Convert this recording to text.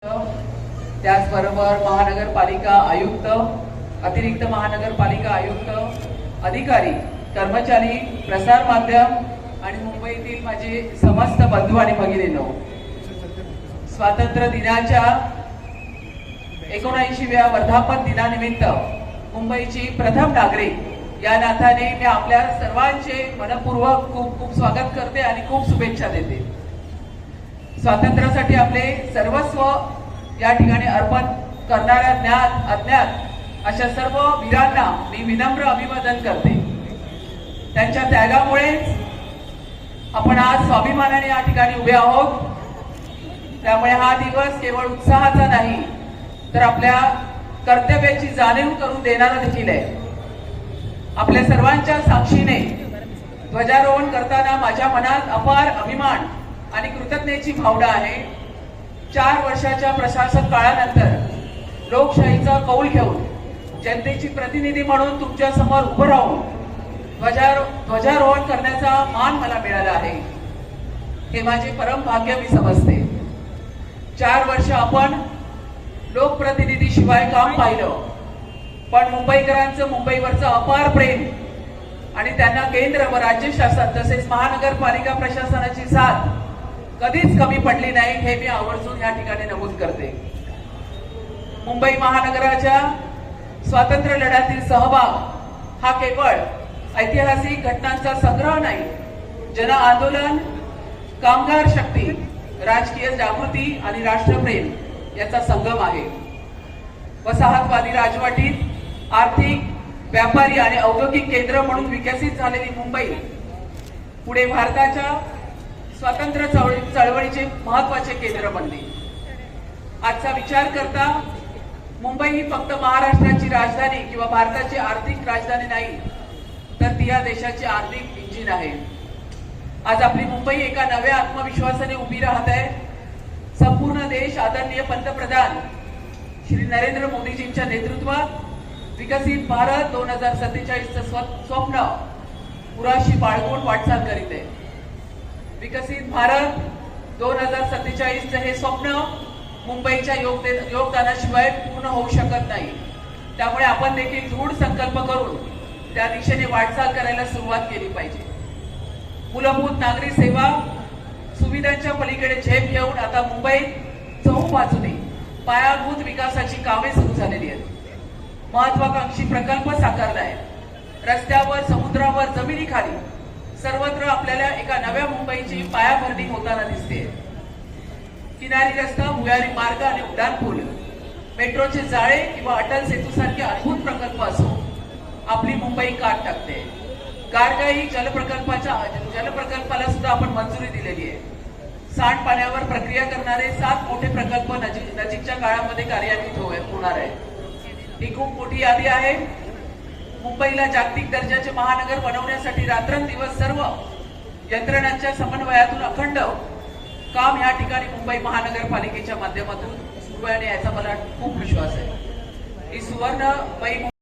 त्याचबरोबर महानगरपालिका आयुक्त, अतिरिक्त महानगरपालिका आयुक्त, अधिकारी, कर्मचारी, प्रसार माध्यम आणि मुंबईतील माझे समस्त बंधू आणि भगिनींनो, स्वातंत्र्य दिनाच्या 79व्या वर्धापन दिनानिमित्त मुंबईची प्रथम नागरिक या नात्याने मी आपल्या सर्वांचे मनपूर्वक खूप खूप स्वागत करते आणि खूप शुभेच्छा देते। स्वातंत्र्यासाठी आपले सर्वस्व या ठिकाणी अर्पण करणाऱ्या ज्ञात अज्ञात अशा सर्व वीरांना मी विनम्र अभिवादन करते। त्यांच्या त्यागामुळेच आपण आज स्वाभिमानाने या ठिकाणी उभे आहोत। त्यामुळे हा दिवस केवळ उत्साहाचा नाही तर आपल्या कर्तव्याची जाणीव करून देणारा देखील आहे। आपल्या सर्वांच्या साक्षीने ध्वजारोहण करताना माझ्या मनात अपार अभिमान आणि कृतज्ञतेची भावना आहे। 4 वर्षाच्या प्रशासक काळानंतर लोकशाहीचा कौल घेऊन जनतेची प्रतिनिधी म्हणून तुमच्या समोर उभं राहून ध्वजारोहण करण्याचा मान मला मिळाला आहे। हे माझे परम भाग्य मी समजते। 4 वर्ष आपण लोकप्रतिनिधी शिवाय काम पाहिलं, पण मुंबईकरांचं मुंबईवरचं अपार प्रेम आणि त्यांना केंद्र व राज्य शासन तसेच महानगरपालिका प्रशासनाची साथ कधीच कमी पडली नाही हे मी आवर्जून या ठिकाणी नमूद करते। मुंबई महानगराच्या स्वातंत्र्य लढ्यातील सहभाग हा केवळ ऐतिहासिक घटनांचा संग्रह नाही, जन आंदोलन, कामगार शक्ती, राजकीय जागृती आणि राष्ट्रप्रेम याचा संगम आहे। वसाहतवादी राजवटीत आर्थिक, व्यापारी आणि औद्योगिक केंद्र म्हणून विकसित झालेली मुंबई पुढे भारताच्या स्वातंत्र्य चळवळीचे महत्त्वाचे केंद्र बनले। आजचा विचार करता मुंबई ही फक्त महाराष्ट्राची राजधानी किंवा भारताची आर्थिक राजधानी नाही, तर ती या देशाची आर्थिक इंजिन आहे। आज आपली मुंबई एका नव्या आत्मविश्वासाने उभी राहत आहे। संपूर्ण देश आदरणीय पंतप्रधान श्री नरेंद्र मोदीजींच्या नेतृत्वात विकसित भारत 2047चं स्वप्न पुराशी बाळगून वाटचाल करीत आहे। विकसित भारत 2047चं हे स्वप्न मुंबईच्या योगदानाशिवाय पूर्ण होऊ शकत नाही। त्यामुळे आपण देखील दृढ संकल्प करून त्या दिशेने वाटचाल करायला सुरुवात केली पाहिजे। मूलभूत नागरी सेवा सुविधांच्या पलीकडे झेप घेऊन आता मुंबईत चहूबाजूने पायाभूत विकासाची कामे सुरू झालेली आहेत। महत्वाकांक्षी प्रकल्प साकारले आहेत। रस्त्यावर, समुद्रावर, जमिनीखाली सर्वत्र आपल्याला एका नव्या मुंबईची पायाभरणी होताना दिसते। किनारी रस्ता, भुयारी मार्ग आणि उड्डाण पूल, मेट्रोचे जाळे किंवा अटल सेतू सारखे अद्भुत प्रकल्प असो, आपली मुंबई काट टाकते। गारगाई जलप्रकल्पाला सुद्धा आपण मंजुरी दिलेली आहे। सांडपाण्यावर प्रक्रिया करणारे 7 मोठे प्रकल्प नजीकच्या काळामध्ये कार्यान्वित होणार आहेत। ही खूप मोठी यादी आहे। मुंबईला जागतिक दर्जाचे महानगर बनवण्यासाठी रात्रंदिवस सर्व यंत्रणांच्या समन्वयातून अखंड काम या ठिकाणी मुंबई महानगरपालिकेच्या माध्यमातून सुरू आहे आणि याचा मला खूप विश्वास आहे। ही सुवर्णमयी